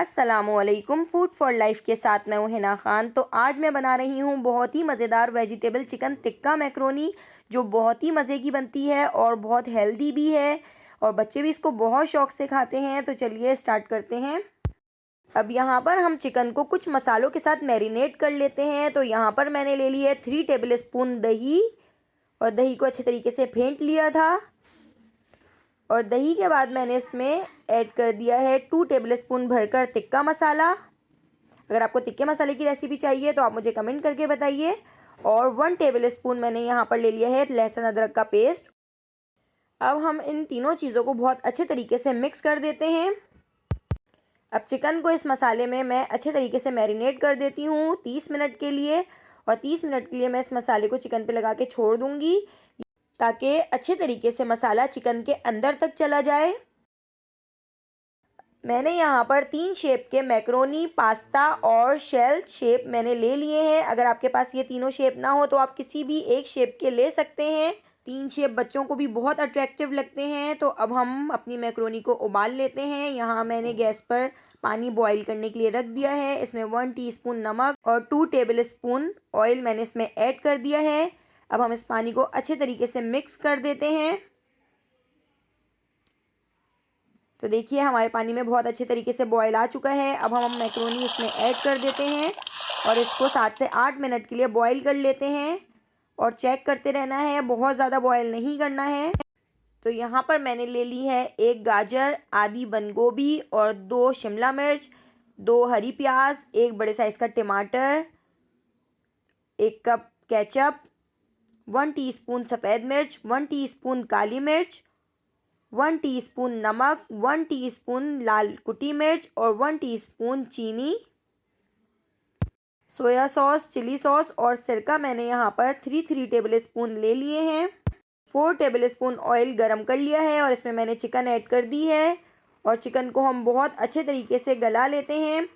अस्सलामुअलैकुम। Food for life के साथ मैं हूं हिना खान। तो आज मैं बना रही हूं बहुत ही मज़ेदार वेजिटेबल चिकन टिक्का मैक्रोनी, जो बहुत ही मज़े की बनती है और बहुत हेल्दी भी है और बच्चे भी इसको बहुत शौक से खाते हैं। तो चलिए स्टार्ट करते हैं। अब यहाँ पर हम चिकन को कुछ मसालों के साथ मैरिनेट कर लेते हैं। तो यहाँ पर मैंने ले ली है 3 टेबल स्पून दही और दही को अच्छे तरीके से फेंट लिया था। और दही के बाद मैंने इसमें ऐड कर दिया है 2 टेबल स्पून भरकर टिक्का मसाला। अगर आपको टिक्के मसाले की रेसिपी चाहिए तो आप मुझे कमेंट करके बताइए। और 1 टेबल स्पून मैंने यहाँ पर ले लिया है लहसुन अदरक का पेस्ट। अब हम इन तीनों चीज़ों को बहुत अच्छे तरीके से मिक्स कर देते हैं। अब चिकन को इस मसाले में मैं अच्छे तरीके से मैरिनेट कर देती हूँ 30 मिनट के लिए। और 30 मिनट के लिए मैं इस मसाले को चिकन पे लगा के छोड़ दूँगी ताकि अच्छे तरीके से मसाला चिकन के अंदर तक चला जाए। मैंने यहाँ पर 3 शेप के मैक्रोनी, पास्ता और शेल शेप मैंने ले लिए हैं। अगर आपके पास ये तीनों शेप ना हो तो आप किसी भी एक शेप के ले सकते हैं। 3 शेप बच्चों को भी बहुत अट्रैक्टिव लगते हैं। तो अब हम अपनी मैक्रोनी को उबाल लेते हैं। यहाँ मैंने गैस पर पानी बॉईल करने के लिए रख दिया है। इसमें 1 टीस्पून नमक और 2 टेबल स्पून ऑयल मैंने इसमें ऐड कर दिया है। अब हम इस पानी को अच्छे तरीके से मिक्स कर देते हैं। तो देखिए हमारे पानी में बहुत अच्छे तरीके से बॉयल आ चुका है। अब हम मैक्रोनी इसमें ऐड कर देते हैं और इसको 7 से 8 मिनट के लिए बॉईल कर लेते हैं। और चेक करते रहना है, बहुत ज़्यादा बॉयल नहीं करना है। तो यहाँ पर मैंने ले ली है 1 गाजर, आधी बंद गोभी और 2 शिमला मिर्च, 2 हरी प्याज, 1 बड़े साइज़ का टमाटर, 1 कप केचप, 1 टीस्पून सफ़ेद मिर्च, 1 टीस्पून काली मिर्च, 1 टीस्पून नमक, 1 टीस्पून लाल कुटी मिर्च और 1 टीस्पून चीनी, सोया सॉस, चिली सॉस और सिरका मैंने यहाँ पर 3 टेबल स्पून ले लिए हैं। 4 टेबल स्पून ऑयल गरम कर लिया है और इसमें मैंने चिकन ऐड कर दी है। और चिकन को हम बहुत अच्छे तरीके से गला लेते हैं।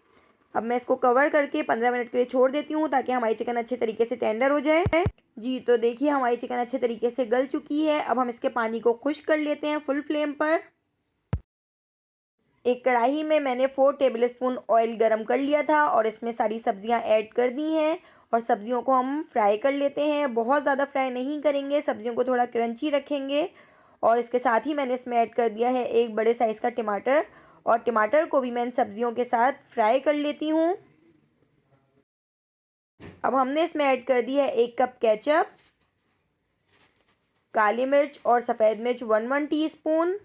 अब मैं इसको कवर करके 15 मिनट के लिए छोड़ देती हूँ ताकि हमारी चिकन अच्छे तरीके से टेंडर हो जाए। जी तो देखिए हमारी चिकन अच्छे तरीके से गल चुकी है। अब हम इसके पानी को खुश्क कर लेते हैं फुल फ्लेम पर। एक कढ़ाई में मैंने 4 टेबल स्पून ऑयल गरम कर लिया था और इसमें सारी सब्जियां ऐड कर दी हैं। और सब्जियों को हम फ्राई कर लेते हैं। बहुत ज़्यादा फ्राई नहीं करेंगे, सब्जियों को थोड़ा क्रंची रखेंगे। और इसके साथ ही मैंने इसमें ऐड कर दिया है 1 बड़े साइज़ का टमाटर। और टमाटर को भी मैं इन सब्जियों के साथ फ्राई कर लेती हूँ। अब हमने इसमें ऐड कर दी है 1 कप केचप, काली मिर्च और सफ़ेद मिर्च 1 टीस्पून,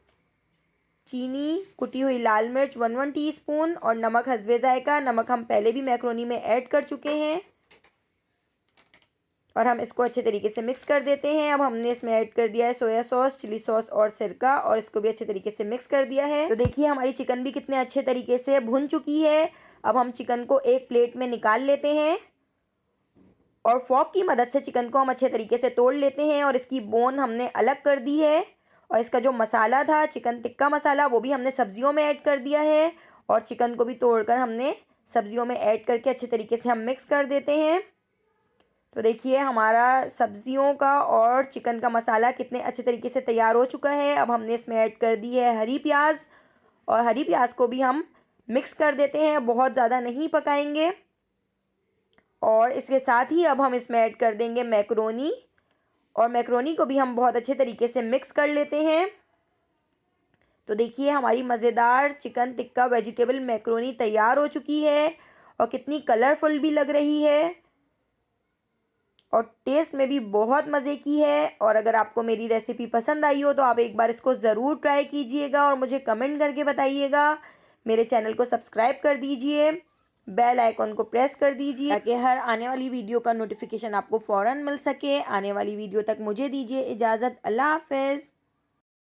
चीनी, कुटी हुई लाल मिर्च 1 टीस्पून और नमक हस्बे जायका। नमक हम पहले भी मैक्रोनी में ऐड कर चुके हैं। और हम इसको अच्छे तरीके से मिक्स कर देते हैं। अब हमने इसमें ऐड कर दिया है सोया सॉस, चिली सॉस और सिरका और इसको भी अच्छे तरीके से मिक्स कर दिया है। तो देखिए हमारी चिकन भी कितने अच्छे तरीके से भुन चुकी है। अब हम चिकन को एक प्लेट में निकाल लेते हैं और फॉर्क की मदद से चिकन को हम अच्छे तरीके से तोड़ लेते हैं। और इसकी बोन हमने अलग कर दी है। और इसका जो मसाला था चिकन टिक्का मसाला, वो भी हमने सब्जियों में ऐड कर दिया है। और चिकन को भी तोड़कर हमने सब्जियों में ऐड करके अच्छे तरीके से हम मिक्स कर देते हैं। तो देखिए हमारा सब्जियों का और चिकन का मसाला कितने अच्छे तरीके से तैयार हो चुका है। अब हमने इसमें ऐड कर दी है हरी प्याज और हरी प्याज को भी हम मिक्स कर देते हैं, बहुत ज़्यादा नहीं पकाएंगे। और इसके साथ ही अब हम इसमें ऐड कर देंगे मैक्रोनी और मैक्रोनी को भी हम बहुत अच्छे तरीके से मिक्स कर लेते हैं। तो देखिए हमारी मज़ेदार चिकन टिक्का वेजिटेबल मैक्रोनी तैयार हो चुकी है और कितनी कलरफुल भी लग रही है और टेस्ट में भी बहुत मज़े की है। और अगर आपको मेरी रेसिपी पसंद आई हो तो आप एक बार इसको ज़रूर ट्राई कीजिएगा और मुझे कमेंट करके बताइएगा। मेरे चैनल को सब्सक्राइब कर दीजिए, बेल आइकॉन को प्रेस कर दीजिए ताकि हर आने वाली वीडियो का नोटिफिकेशन आपको फ़ौरन मिल सके। आने वाली वीडियो तक मुझे दीजिए इजाज़त। अल्लाह हाफ़िज़।